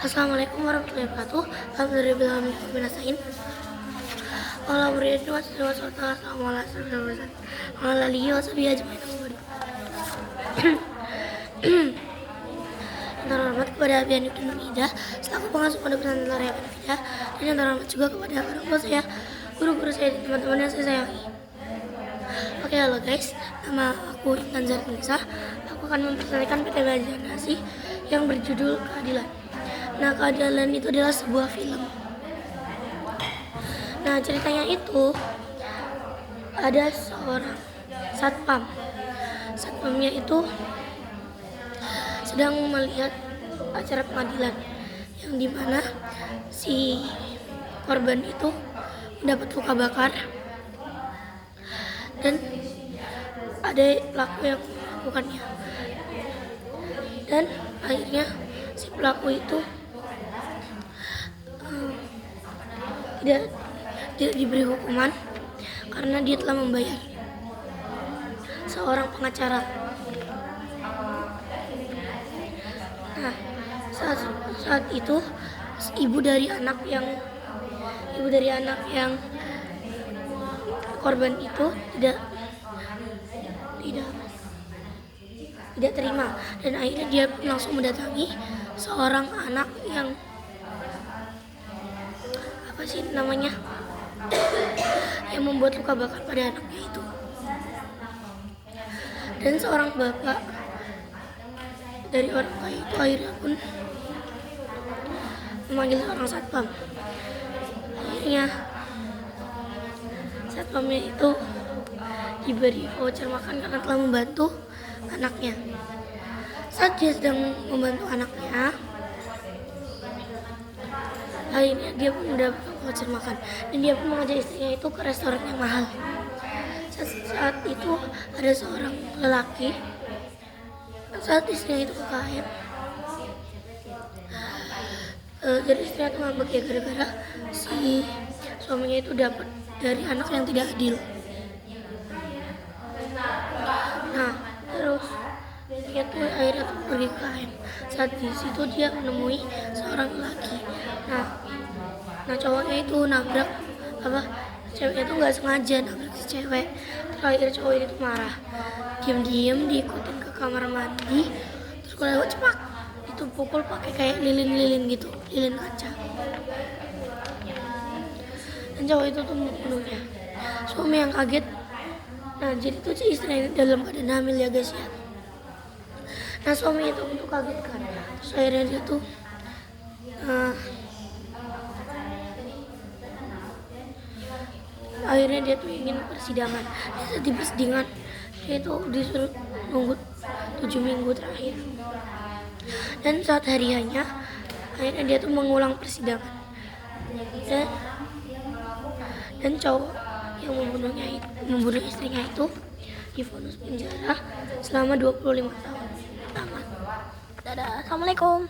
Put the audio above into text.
Assalamualaikum warahmatullahi wabarakatuh. Alhamdulillahirobbilalamin. Yang terhormat kepada Abian Ibnu Ida selaku pengasuh Pondok Pesantren Nurul Hidayah, dan yang terhormat juga kepada orang tua saya, guru-guru saya, dan teman-teman yang saya sayangi. Oke, halo guys, nama aku Intan Zarnisa. Aku akan mempresentasikan PTB Nasi yang berjudul Keadilan. Nah, Keadilan itu adalah sebuah film. Nah, ceritanya itu ada seorang satpam. Satpamnya itu sedang melihat acara pengadilan yang dimana si korban itu mendapat luka bakar dan ada pelaku yang melakukannya, dan akhirnya si pelaku itu tidak diberi hukuman karena dia telah membayar seorang pengacara. Nah, saat itu ibu dari anak yang korban itu tidak terima, dan akhirnya dia langsung mendatangi seorang anak yang yang membuat luka bakar pada anaknya itu, dan seorang bapak dari orang tua itu akhirnya pun memanggil seorang satpam. Akhirnya satpamnya itu diberi voucher makan karena telah membantu anaknya. Saat dia sedang membantu anaknya, akhirnya dia pun mendapat voucher makan, dan dia pun mengajak istrinya itu ke restoran yang mahal. Saat itu ada seorang lelaki, saat istrinya itu ke KM, jadi istrinya itu ngambek ya gara-gara si suaminya itu dapat dari anak yang tidak adil. Nah, terus dia tuh akhirnya tuh pergi ke KM. Saat di situ dia menemui seorang laki. Nah cowoknya itu nabrak ceweknya itu nggak sengaja nabrak si cewek. Terakhir cowok itu marah, diam-diam diikutin ke kamar mandi, terus kalau lewat cepak itu pukul pakai kayak lilin gitu, lilin kaca, dan cowok itu tuh membunuhnya. Suami yang kaget. Nah, jadi tuh si istri dalam keadaan hamil ya guys ya. Nah, suami itu untuk kaget kan, terus akhirnya dia tuh ingin persidangan. Saat di persidangan dia itu disuruh nunggu 7 minggu terakhir, dan saat harinya akhirnya dia tuh mengulang persidangan, dan cowok yang membunuh istrinya itu divonis penjara selama 25 tahun. Tamat. Dadah. Assalamualaikum.